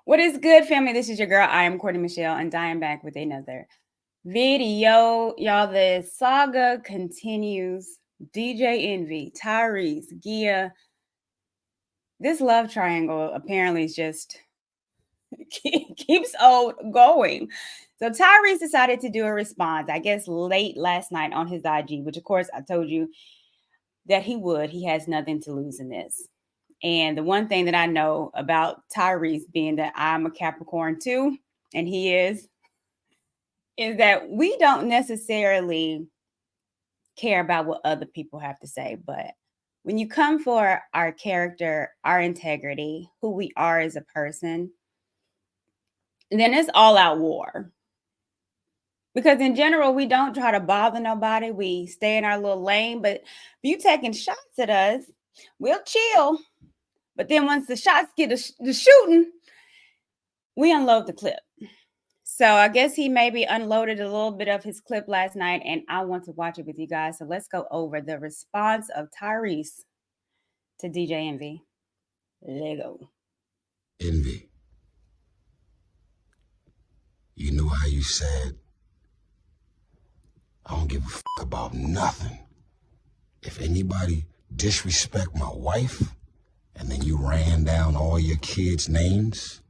What is good, family? This is your girl. I am Courtney Michelle, and I am back with another video. Y'all, the saga continues. DJ Envy, Tyrese, Gia. This love triangle apparently is just keeps on going. So Tyrese decided to do a response, I guess late last night on his IG, which of course I told you that he would. He has nothing to lose in this. And the one thing that I know about Tyrese, being that I'm a Capricorn too, and he is that we don't necessarily care about what other people have to say. But when you come for our character, our integrity, who we are as a person, then it's all out war. Because in general, we don't try to bother nobody. We stay in our little lane. But if you taking shots at us, we'll chill. But then once the shots get the shooting, we unload the clip. So I guess he maybe unloaded a little bit of his clip last night, and I want to watch it with you guys. So let's go over the response of Tyrese to DJ Envy. Lego. Envy. You know how you said, I don't give a fuck about nothing. If anybody disrespect my wife, and then you ran down all your kids' names,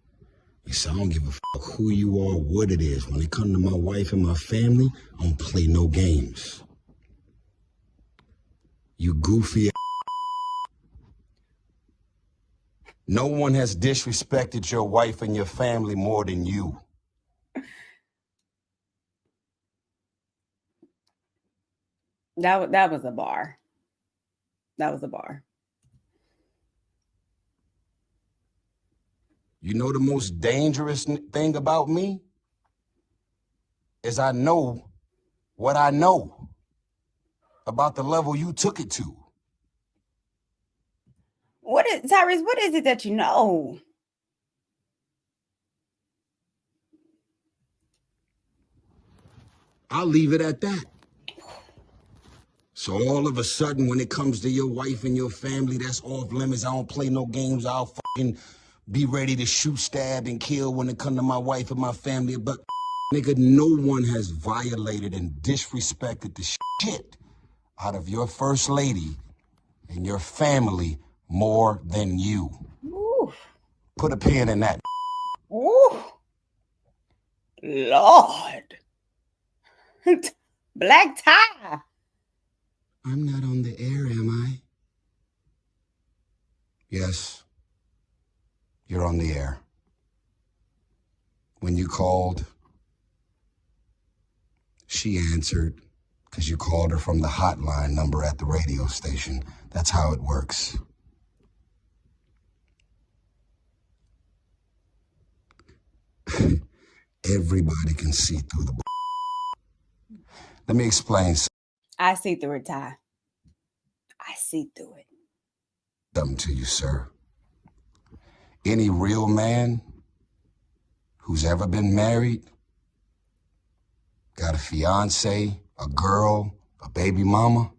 you said, I don't give a fuck who you are, what it is. When it comes to my wife and my family, I don't play no games. You goofy ass. No one has disrespected your wife and your family more than you. That was a bar. That was a bar. You know the most dangerous thing about me? Is I know what I know about the level you took it to. Tyrese, what is it that you know? I'll leave it at that. So all of a sudden, when it comes to your wife and your family, that's off limits. I don't play no games. I'll fucking be ready to shoot, stab, and kill when it comes to my wife and my family. But nigga, no one has violated and disrespected the shit out of your first lady and your family more than you. Ooh. Put a pin in that. Ooh. Lord. Black tie. I'm not on the air, am I? Yes, you're on the air. When you called, she answered because you called her from the hotline number at the radio station. That's how it works. Everybody can see through the. Let me explain I see through it, Ty. I see through it. something to you, sir. Any real man who's ever been married, got a fiance, a girl, a baby mama,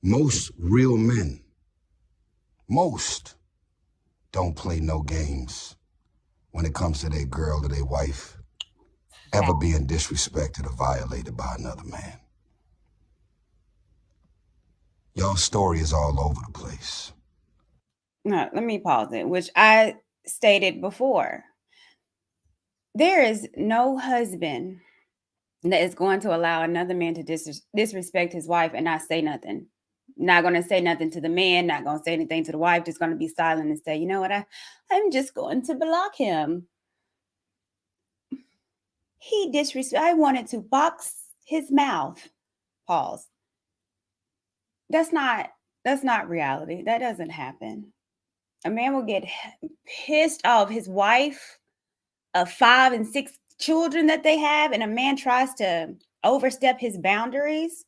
most real men, most don't play no games when it comes to their girl or their wife ever being disrespected or violated by another man. Y'all's story is all over the place. No, let me pause it, which I stated before. There is no husband that is going to allow another man to disrespect his wife and not say nothing. Not going to say nothing to the man, not going to say anything to the wife, just going to be silent and say, you know what, I'm just going to block him. I wanted to box his mouth. Pause. That's not reality. That doesn't happen. A man will get pissed off. His wife, of 5 and 6 children that they have, and a man tries to overstep his boundaries,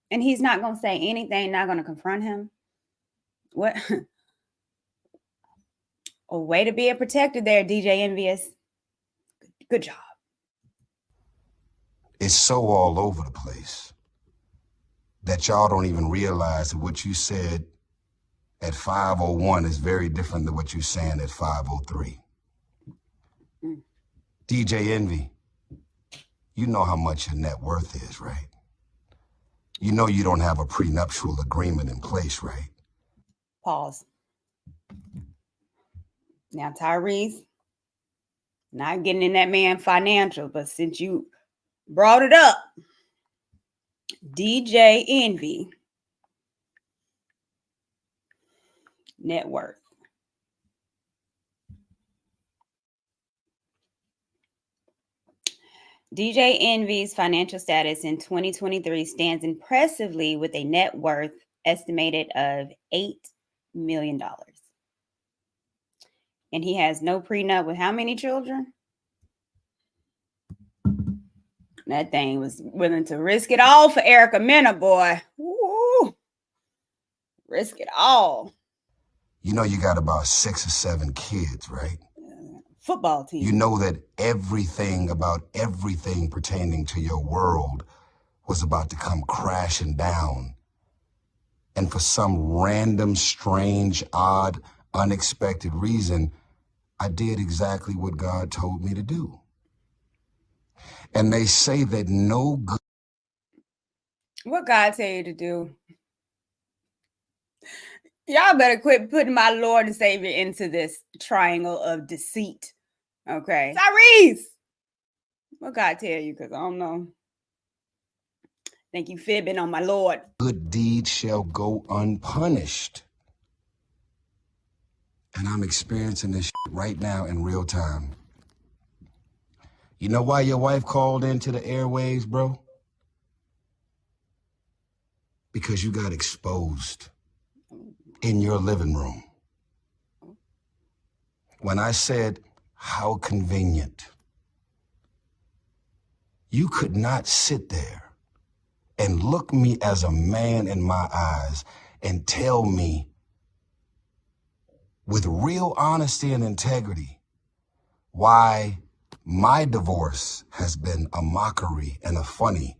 and he's not going to say anything, not going to confront him. What? A way to be a protector there, DJ Envious. Good job. It's so all over the place that y'all don't even realize that what you said at 501 is very different than what you're saying at 503. DJ Envy, you know how much your net worth is, right? You know you don't have a prenuptial agreement in place, right? Pause. Now, Tyrese, not getting in that man financial, but since you brought it up, DJ Envy, net worth. DJ Envy's financial status in 2023 stands impressively with a net worth estimated of $8 million. And he has no prenup with how many children? That thing was willing to risk it all for Erica Mena, boy. Woo. Risk it all. You know you got about 6 or 7 kids, right? Football team. You know that everything about everything pertaining to your world was about to come crashing down. And for some random, strange, odd, unexpected reason, I did exactly what God told me to do. And they say that no good. What God tell you to do? Y'all better quit putting my Lord and Savior into this triangle of deceit. Okay. Tyrese! What God tell you? Because I don't know. Think you fibbing on my Lord. Good deed shall go unpunished. And I'm experiencing this shit right now in real time. You know why your wife called into the airwaves, bro? Because you got exposed in your living room. When I said, how convenient, you could not sit there and look me as a man in my eyes and tell me with real honesty and integrity why my divorce has been a mockery and a funny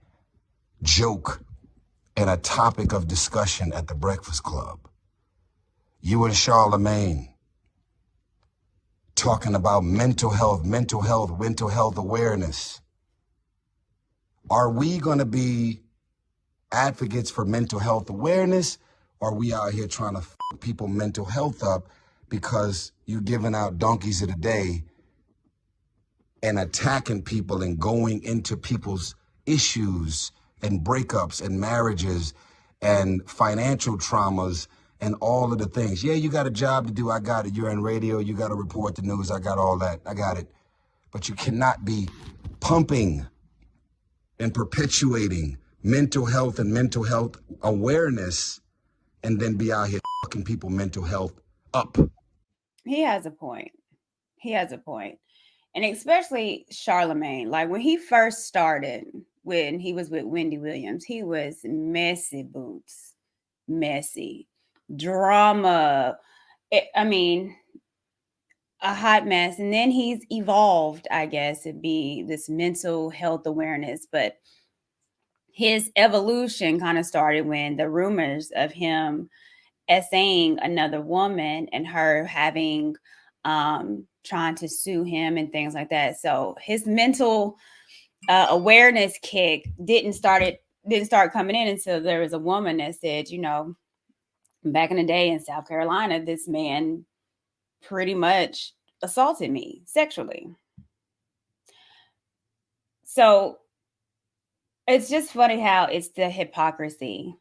joke and a topic of discussion at the Breakfast Club. You and Charlemagne talking about mental health awareness. Are we going to be advocates for mental health awareness, or are we out here trying to fuck people mental health up because you're giving out donkeys of the day and attacking people and going into people's issues and breakups and marriages and financial traumas and all of the things? Yeah, you got a job to do. I got it. You're in radio. You got to report the news. I got all that. I got it. But you cannot be pumping and perpetuating mental health and mental health awareness and then be out here fucking people mental health up. He has a point. He has a point. And especially Charlemagne. Like when he first started, when he was with Wendy Williams, he was messy boots. Messy. Drama. I mean, a hot mess. And then he's evolved, I guess, to be this mental health awareness. But his evolution kind of started when the rumors of him essaying another woman and her having trying to sue him and things like that. So his mental awareness kick didn't start coming in until there was a woman that said, you know, back in the day in South Carolina, this man pretty much assaulted me sexually. So it's just funny how it's the hypocrisy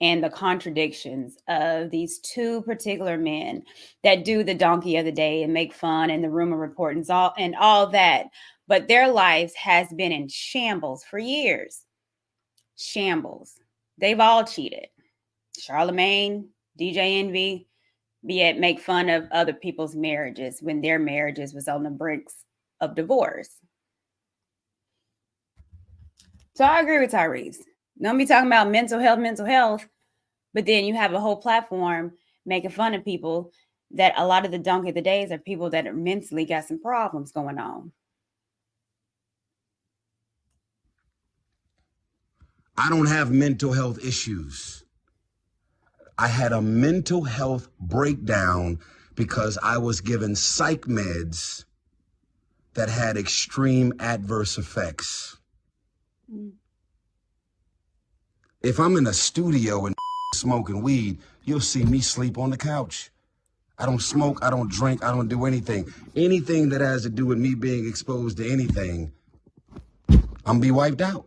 and the contradictions of these two particular men that do the donkey of the day and make fun and the rumor report and all that. But their lives has been in shambles for years. Shambles. They've all cheated. Charlemagne, DJ Envy, yet make fun of other people's marriages when their marriages was on the brinks of divorce. So I agree with Tyrese. Don't be talking about mental health, but then you have a whole platform making fun of people that a lot of the donkey of the days are people that are mentally got some problems going on. I don't have mental health issues. I had a mental health breakdown because I was given psych meds that had extreme adverse effects. If I'm in a studio and smoking weed, you'll see me sleep on the couch. I don't smoke, I don't drink, I don't do anything. Anything that has to do with me being exposed to anything, I'm be wiped out.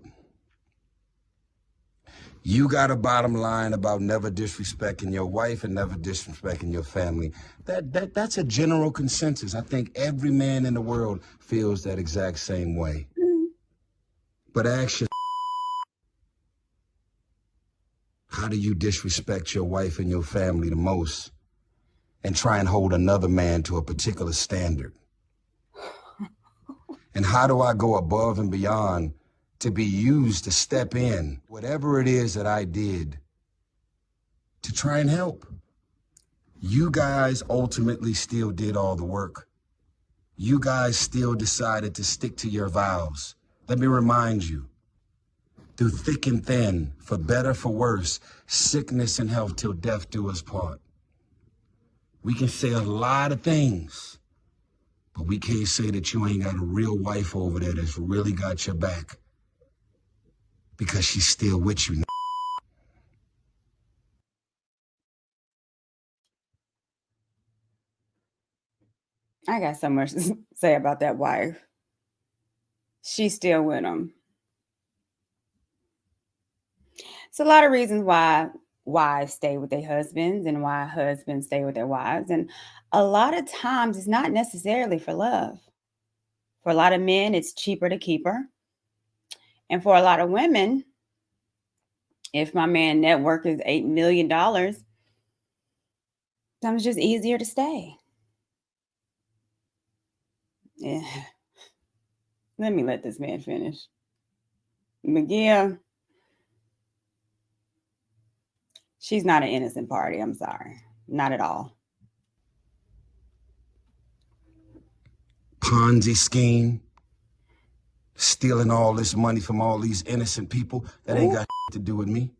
You got a bottom line about never disrespecting your wife and never disrespecting your family. That's a general consensus. I think every man in the world feels that exact same way. But ask yourself, how do you disrespect your wife and your family the most and try and hold another man to a particular standard? And how do I go above and beyond to be used to step in, whatever it is that I did, to try and help? You guys ultimately still did all the work. You guys still decided to stick to your vows. Let me remind you, through thick and thin, for better, for worse, sickness and health till death do us part. We can say a lot of things, but we can't say that you ain't got a real wife over there that's really got your back, because she's still with you. I got so much to say about that wife. She's still with him. It's a lot of reasons why wives stay with their husbands and why husbands stay with their wives. And a lot of times it's not necessarily for love. For a lot of men, it's cheaper to keep her. And for a lot of women, if my man net worth is $8 million, sometimes it's just easier to stay. Yeah. Let me let this man finish. Miguel, she's not an innocent party. I'm sorry. Not at all. Ponzi scheme, stealing all this money from all these innocent people, that ain't got to do with me.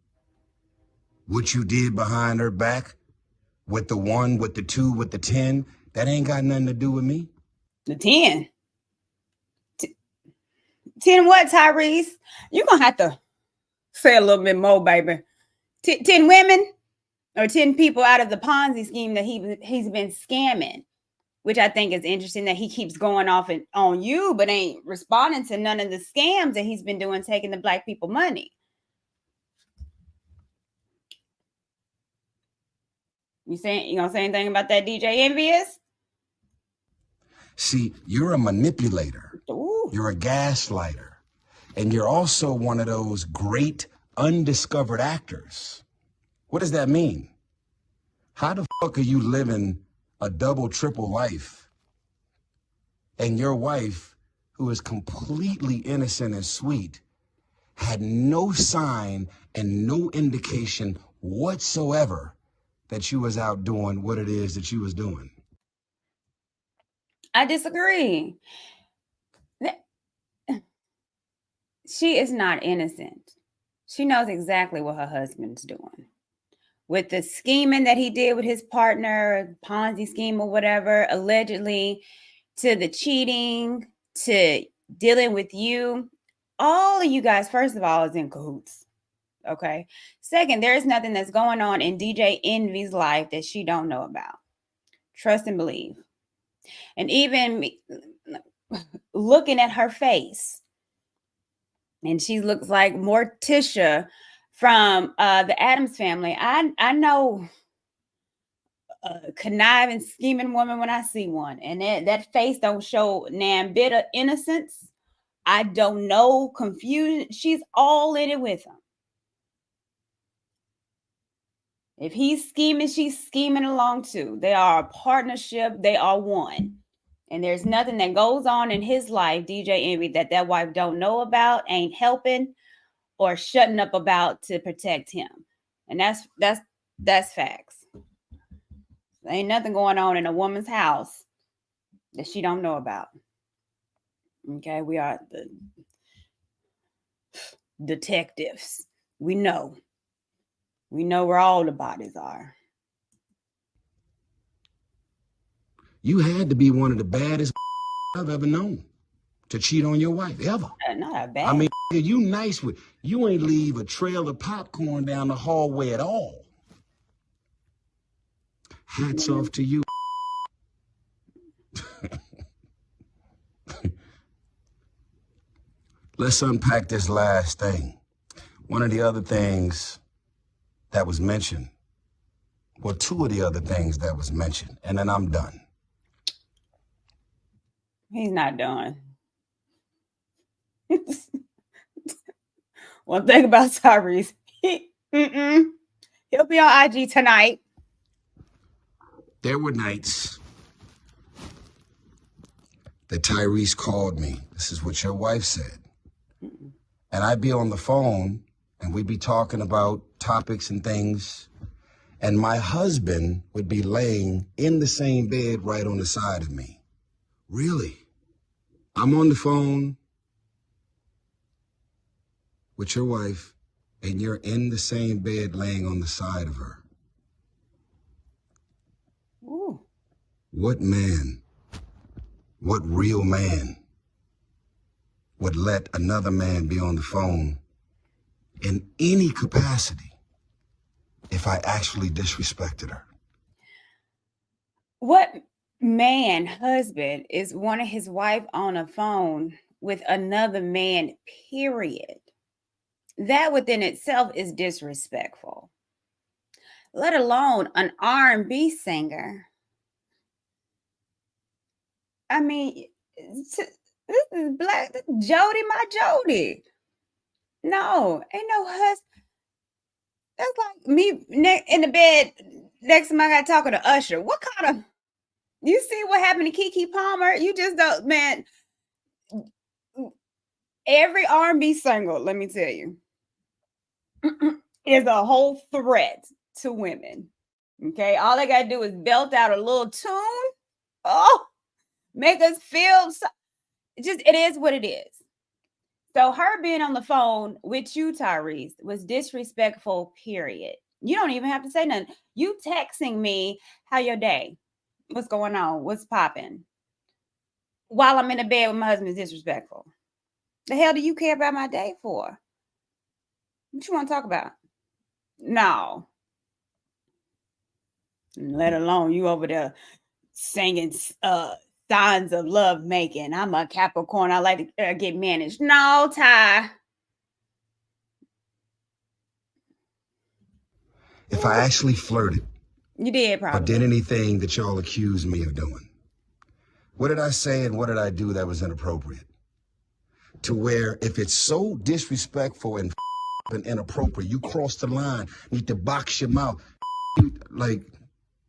What you did behind her back, with the 1, with the 2, with the 10, that ain't got nothing to do with me. The 10. 10 what, Tyrese? You're going to have to say a little bit more, baby. 10 women or 10 people out of the Ponzi scheme that he's been scamming, which I think is interesting that he keeps going off on you, but ain't responding to none of the scams that he's been doing, taking the black people money. You gonna say anything about that, DJ Envious? See, you're a manipulator. Ooh. You're a gaslighter. And you're also one of those great undiscovered actors. What does that mean? How the fuck are you living a double, triple life and your wife, who is completely innocent and sweet, had no sign and no indication whatsoever that you was out doing what it is that you was doing? I disagree. She is not innocent. She knows exactly what her husband's doing. With the scheming that he did with his partner, Ponzi scheme or whatever, allegedly, to the cheating, to dealing with you, all of you guys, first of all, is in cahoots. Okay. Second, there is nothing that's going on in DJ Envy's life that she don't know about. Trust and believe. And even looking at her face, and she looks like Morticia from the Addams Family. I know a conniving, scheming woman when I see one, and that face don't show nan bit of innocence. I don't know confusion. She's all in it with him. If he's scheming, she's scheming along too. They are a partnership. They are one. And there's nothing that goes on in his life, DJ Envy, that wife don't know about, ain't helping, or shutting up about to protect him. And that's facts. There ain't nothing going on in a woman's house that she don't know about. Okay, we are the detectives. We know. We know where all the bodies are. You had to be one of the baddest I've ever known to cheat on your wife, ever. Not that bad. I mean, you nice with, you ain't leave a trail of popcorn down the hallway at all. Hats off to you. Let's unpack this last thing. One of the other things that was mentioned, well, two of the other things that was mentioned, and then I'm done. He's not done. One thing about Tyrese, he'll be on IG tonight. There were nights that Tyrese called me. This is what your wife said. And I'd be on the phone and we'd be talking about topics and things. And my husband would be laying in the same bed right on the side of me. Really? I'm on the phone with your wife and you're in the same bed laying on the side of her. Ooh. What man, what real man would let another man be on the phone in any capacity if I actually disrespected her? What man, husband, is wanting his wife on a phone with another man, period? That within itself is disrespectful. Let alone an R&B singer. I mean, this is black. Jody, my Jody. No, ain't no husband. That's like me in the bed next to my guy talking to Usher. What kind of, you see what happened to Keke Palmer? You just don't, man. Every R&B single, let me tell you, is a whole threat to women. Okay, all they gotta do is belt out a little tune. Oh, make us feel so, it is what it is. So her being on the phone with you, Tyrese, was disrespectful, period. You don't even have to say nothing. You texting me, how your day? What's going on? What's popping? While I'm in the bed with my husband is disrespectful. The hell do you care about my day for? What you want to talk about? No. Let alone you over there singing signs of love making. I'm a Capricorn. I like to get managed. No, Ty. If I actually flirted. You did probably. Or did anything that y'all accused me of doing. What did I say and what did I do that was inappropriate? To where if it's so disrespectful and inappropriate, you cross the line, need to box your mouth. Like,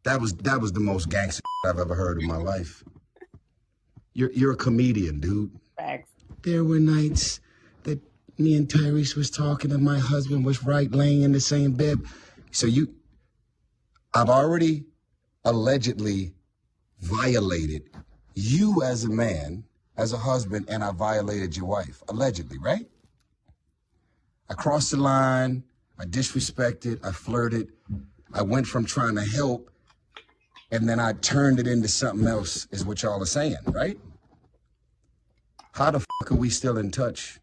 that was the most gangster I've ever heard in my life. You're a comedian, dude. Facts. There were nights that me and Tyrese was talking and my husband was right laying in the same bed. So I've already allegedly violated you as a man, as a husband, and I violated your wife, allegedly, right? I crossed the line, I disrespected, I flirted, I went from trying to help, and then I turned it into something else, is what y'all are saying, right? How the fuck are we still in touch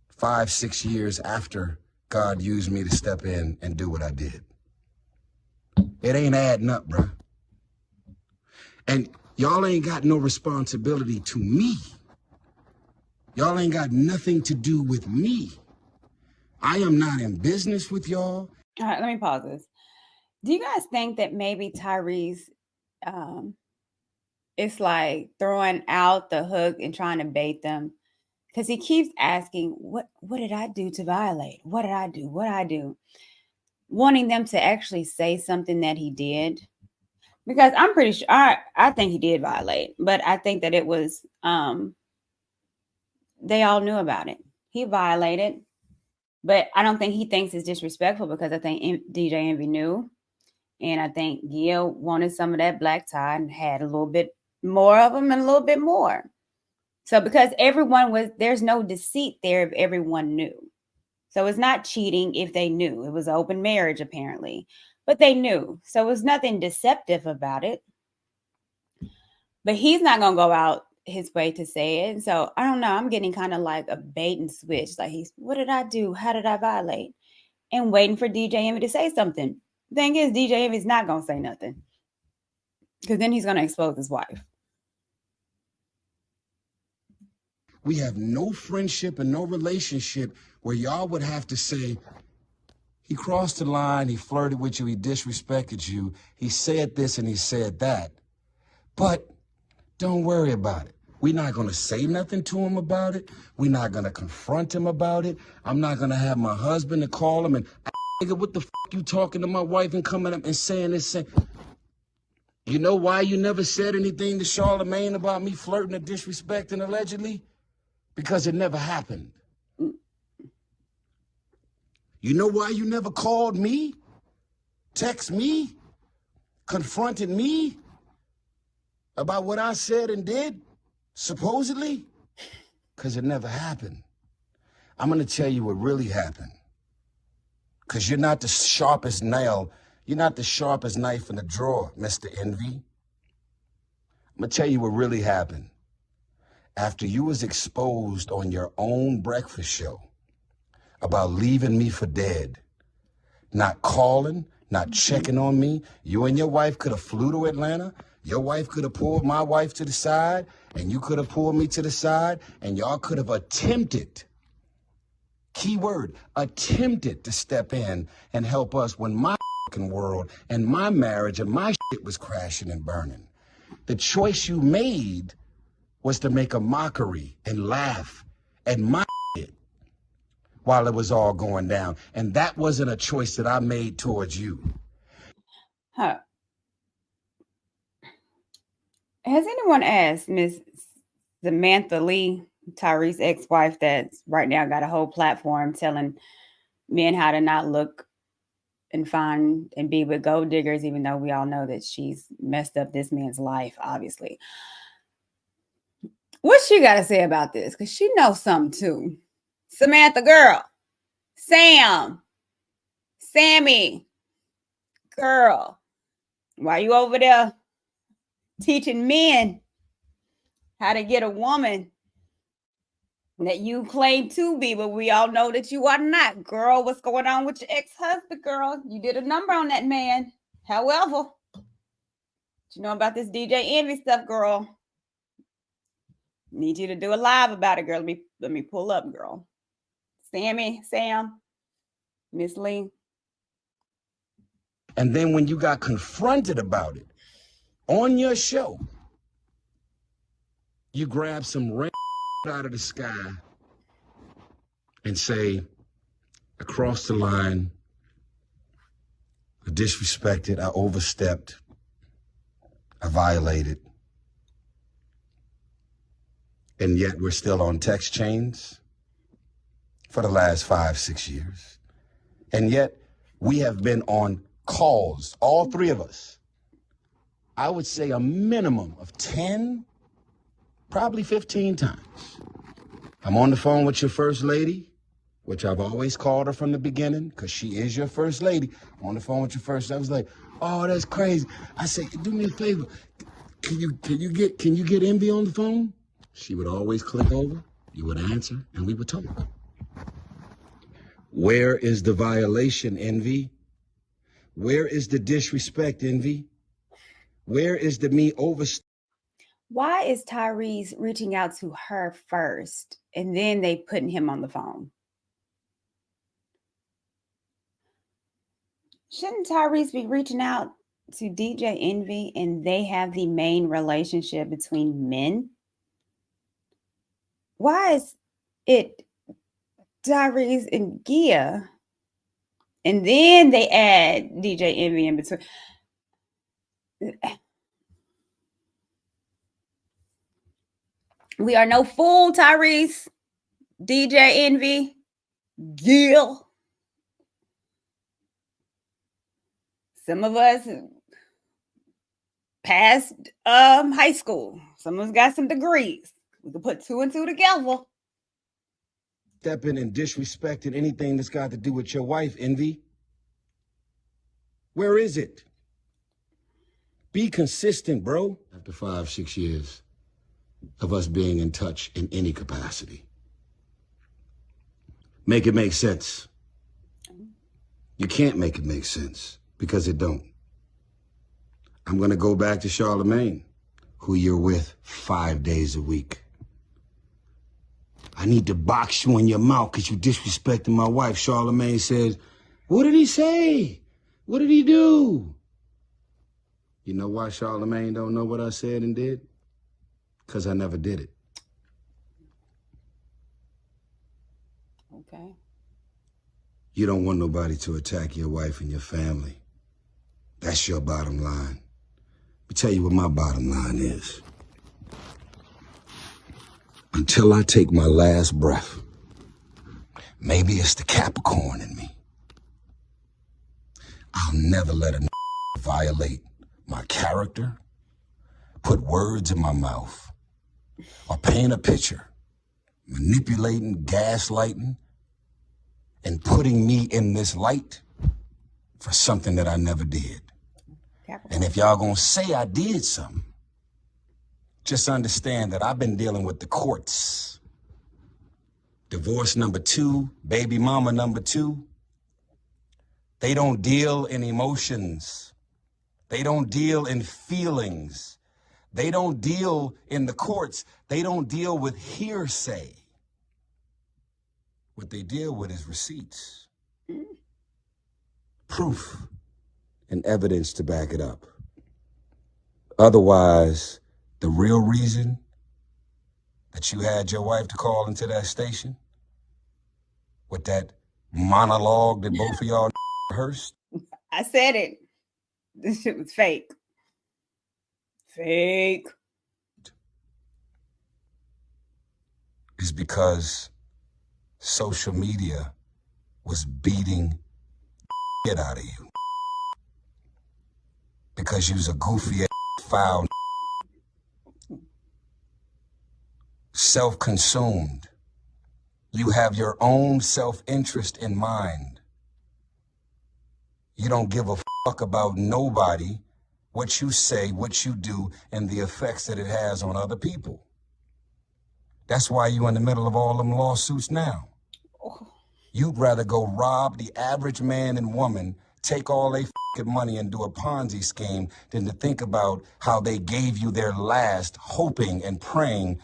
5, 6 years after God used me to step in and do what I did? It ain't adding up, bruh. And y'all ain't got no responsibility to me. Y'all ain't got nothing to do with me. I am not in business with y'all. All right, let me pause this. Do you guys think that maybe Tyrese, it's like throwing out the hook and trying to bait them? Because he keeps asking, what did I do to violate? What did I do? What did I do? Wanting them to actually say something that he did. Because I'm pretty sure, I think he did violate, but I think that it was, they all knew about it. He violated, but I don't think he thinks it's disrespectful because I think DJ Envy knew. And I think Gil wanted some of that black tie and had a little bit more of them and a little bit more. So because everyone was, there's no deceit there if everyone knew. So it's not cheating if they knew. It was open marriage, apparently. But they knew. So it was nothing deceptive about it. But he's not going to go out his way to say it. So I don't know. I'm getting kind of like a bait and switch. Like, what did I do? How did I violate? And waiting for DJ Envy to say something. Thing is, DJ Envy's not going to say nothing. Because then he's going to expose his wife. We have no friendship and no relationship where y'all would have to say, he crossed the line, he flirted with you, he disrespected you, he said this and he said that. But don't worry about it. We're not going to say nothing to him about it. We're not going to confront him about it. I'm not going to have my husband to call him and, nigga, what the fuck you talking to my wife and coming up and saying this? You know why you never said anything to Charlamagne about me flirting or disrespecting allegedly? Because it never happened. You know why you never called me, text me, confronted me about what I said and did, supposedly? Because it never happened. I'm going to tell you what really happened. Because you're not the sharpest nail. You're not the sharpest knife in the drawer, Mr. Envy. I'm going to tell you what really happened. After you was exposed on your own breakfast show about leaving me for dead, not calling, not checking on me, you and your wife could have flew to Atlanta. Your wife could have pulled my wife to the side, and you could have pulled me to the side, and y'all could have attempted, key word, attempted to step in and help us when my world and my marriage and my shit was crashing and burning. The choice you made was to make a mockery and laugh at my shit while it was all going down. And that wasn't a choice that I made towards you. Huh. Has anyone asked Miss Samantha Lee, Tyrese's ex-wife, that's right now got a whole platform telling men how to not look and find and be with gold diggers, even though we all know that she's messed up this man's life, obviously. What's she got to say about this? Because she knows something too. Samantha, girl. Sammy, girl. Why you over there teaching men how to get a woman that you claim to be, but we all know that you are not? Girl, what's going on with your ex-husband, girl? You did a number on that man. However, you know about this DJ Envy stuff, girl? Need you to do a live about it, girl. Let me pull up, girl. Sam, Miss Lee. And then when you got confronted about it on your show, you grab some rain out of the sky and say, I crossed the line, I disrespected, I overstepped, I violated. And yet we're still on text chains for the last 5-6 years. And yet we have been on calls, all three of us. I would say a minimum of 10, probably 15 times. I'm on the phone with your first lady, which I've always called her from the beginning, because she is your first lady. I'm on the phone with your first. I was like, oh, that's crazy. I said, do me a favor. Can you get Envy on the phone? She would always click over, you would answer, and we would talk. Where is the violation, Envy? Where is the disrespect, Envy? Where is the me over? Why is Tyrese reaching out to her first and then they putting him on the phone? Shouldn't Tyrese be reaching out to DJ Envy and they have the main relationship between men? Why is it Tyrese and Gia? And then they add DJ Envy in between. We are no fool, Tyrese, DJ Envy, Gil. Some of us passed high school. Some of us got some degrees. We can put two and two together. stepping and disrespecting anything that's got to do with your wife, Envy? Where is it? Be consistent, bro. After 5, 6 years of us being in touch in any capacity. Make it make sense. You can't make it make sense because it don't. I'm gonna go back to Charlemagne, who you're with 5 days a week. I need to box you in your mouth because you disrespecting my wife. Charlemagne says, what did he say? What did he do? You know why Charlemagne don't know what I said and did? Because I never did it. Okay. You don't want nobody to attack your wife and your family. That's your bottom line. Let me tell you what my bottom line is. Until I take my last breath, maybe it's the Capricorn in me, I'll never let a violate my character, put words in my mouth, or paint a picture, manipulating, gaslighting, and putting me in this light for something that I never did. And if y'all gonna say I did something, just understand that I've been dealing with the courts. Divorce number 2, baby mama number 2. They don't deal in emotions. They don't deal in feelings. They don't deal in the courts. They don't deal with hearsay. What they deal with is receipts, proof, and evidence to back it up. Otherwise, the real reason that you had your wife to call into that station with that monologue that both of y'all rehearsed. I said it. This shit was fake. Fake. Is because social media was beating shit out of you. Because you was a goofy, foul, self-consumed. You have your own self-interest in mind. You don't give a fuck about nobody, what you say, what you do, and the effects that it has on other people. That's why you're in the middle of all them lawsuits now. You'd rather go rob the average man and woman, take all their money and do a Ponzi scheme than to think about how they gave you their last, hoping and praying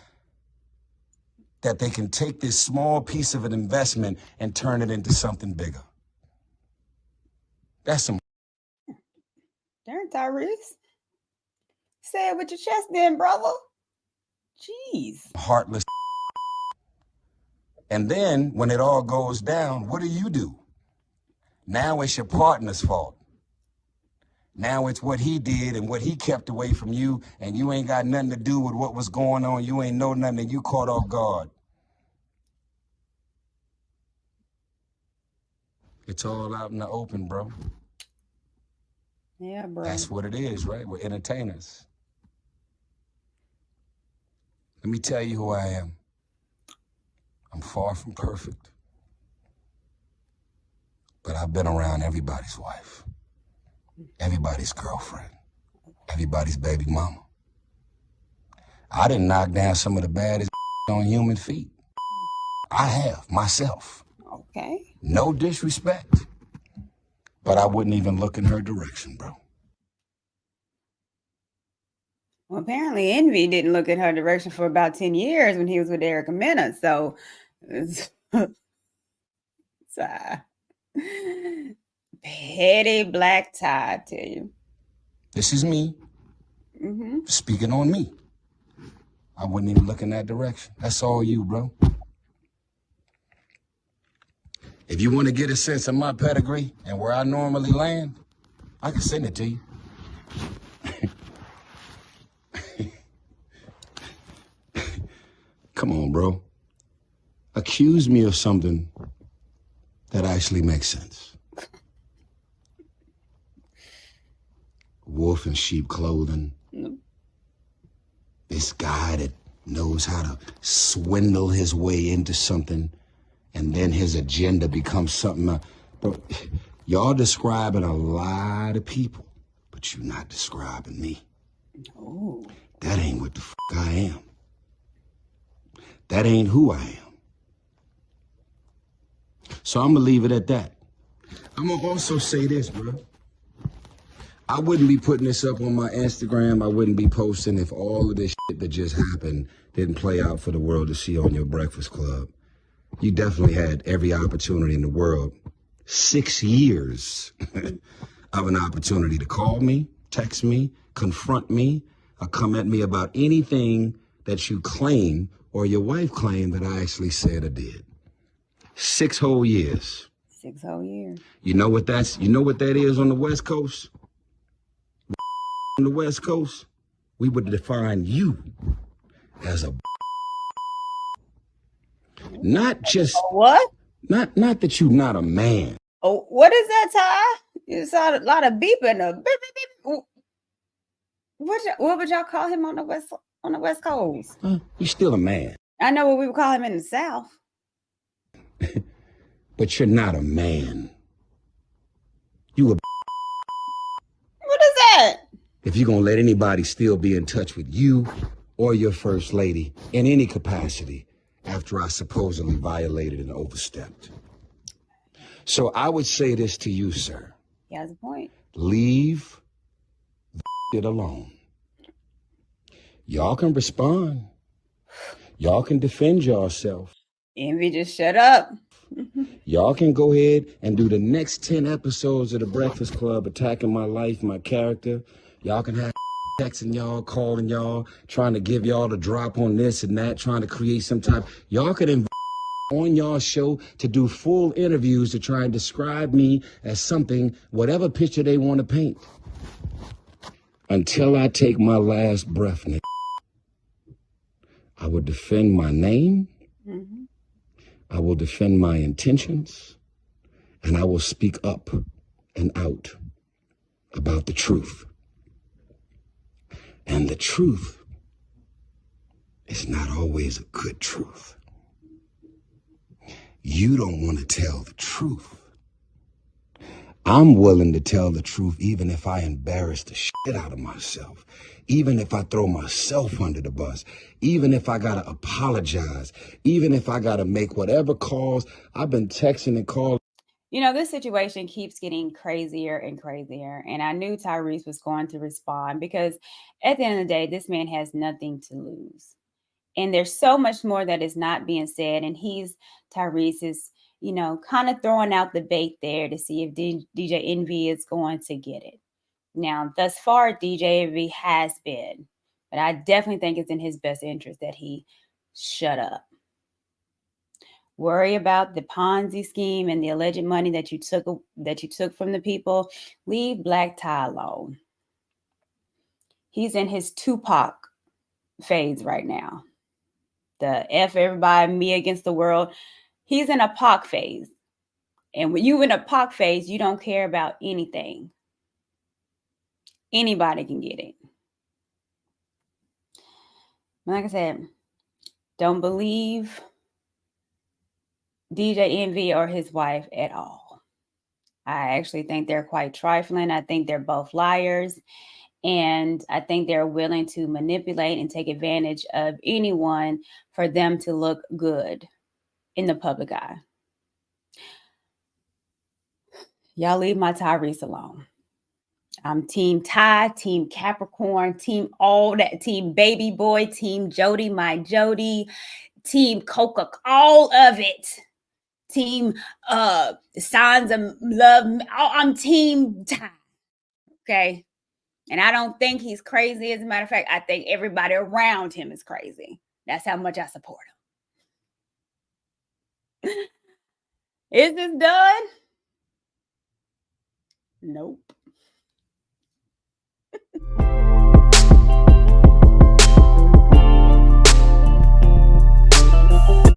that they can take this small piece of an investment and turn it into something bigger. That's some Darn, Tyrese. Say it with your chest then, brother. Jeez. heartless. And then when it all goes down, what do? Now it's your partner's fault. Now it's what he did and what he kept away from you, and you ain't got nothing to do with what was going on. You ain't know nothing, and you caught off guard. It's all out in the open, bro. Yeah, bro. That's what it is, right? We're entertainers. Let me tell you who I am. I'm far from perfect. But I've been around everybody's wife, everybody's girlfriend, everybody's baby mama. I didn't knock down some of the baddest on human feet. I have, myself. Okay. No disrespect, but I wouldn't even look in her direction, bro. Well, apparently Envy didn't look in her direction for about 10 years when he was with Erica Mena. So, it's petty black tie, I tell you. This is me speaking on me. I wouldn't even look in that direction. That's all you, bro. If you want to get a sense of my pedigree and where I normally land, I can send it to you. Come on, bro. Accuse me of something that actually makes sense. Wolf in sheep clothing. This guy that knows how to swindle his way into something and then his agenda becomes something else. But y'all describing a lot of people, but you're not describing me. Oh. That ain't what the I am. That ain't who I am. So I'm gonna leave it at that. I'm gonna also say this, bro. I wouldn't be putting this up on my Instagram. I wouldn't be posting if all of this shit that just happened didn't play out for the world to see on your Breakfast Club. You definitely had every opportunity in the world. 6 years of an opportunity to call me, text me, confront me, or come at me about anything that you claim or your wife claimed that I actually said or did. 6 whole years. 6 whole years. You know what that is on the West Coast? On the West Coast, we would define you as a not just What? not that you're not a man. Oh, what is that, Ty? You saw a lot of beeping. Beep, beep, beep. What would y'all call him on the West Coast? You're still a man. I know what we would call him in the South. But you're not a man. You a What is that? if you're gonna let anybody still be in touch with you or your first lady in any capacity after I supposedly violated and overstepped. So I would say this to you, sir. He has a point. Leave it alone. Y'all can respond. Y'all can defend yourself. Envy, just shut up. Y'all can go ahead and do the next 10 episodes of The Breakfast Club attacking my life, my character. Y'all can have texting y'all, calling y'all, trying to give y'all the drop on this and that, trying to create some type. Y'all could invite on y'all show to do full interviews to try and describe me as something, whatever picture they want to paint. Until I take my last breath, nigga, I will defend my name. Mm-hmm. I will defend my intentions, and I will speak up and out about the truth. And the truth is not always a good truth. You don't want to tell the truth. I'm willing to tell the truth even if I embarrass the shit out of myself, even if I throw myself under the bus, even if I gotta apologize, even if I gotta make whatever calls. I've been texting and calling. You know, this situation keeps getting crazier and crazier. And I knew Tyrese was going to respond because at the end of the day, this man has nothing to lose. And there's so much more that is not being said. And Tyrese is, kind of throwing out the bait there to see if DJ Envy is going to get it. Now, thus far, DJ Envy has been, but I definitely think it's in his best interest that he shut up. Worry about the Ponzi scheme and the alleged money that you took from the people. Leave Black Ty alone. He's in his Tupac phase right now. The F everybody, me against the world. He's in a Pac phase. And when you in a Pac phase, you don't care about anything. Anybody can get it. Like I said, don't believe DJ Envy or his wife at all. I actually think they're quite trifling. I think they're both liars. And I think they're willing to manipulate and take advantage of anyone for them to look good in the public eye. Y'all leave my Tyrese alone. I'm team Ty, team Capricorn, team all that, team baby boy, team Jody, my Jody, team Coca, all of it. Team signs of love. I'm team Ty. Okay. And I don't think he's crazy. As a matter of fact, I think everybody around him is crazy. That's how much I support him. Is this done? Nope.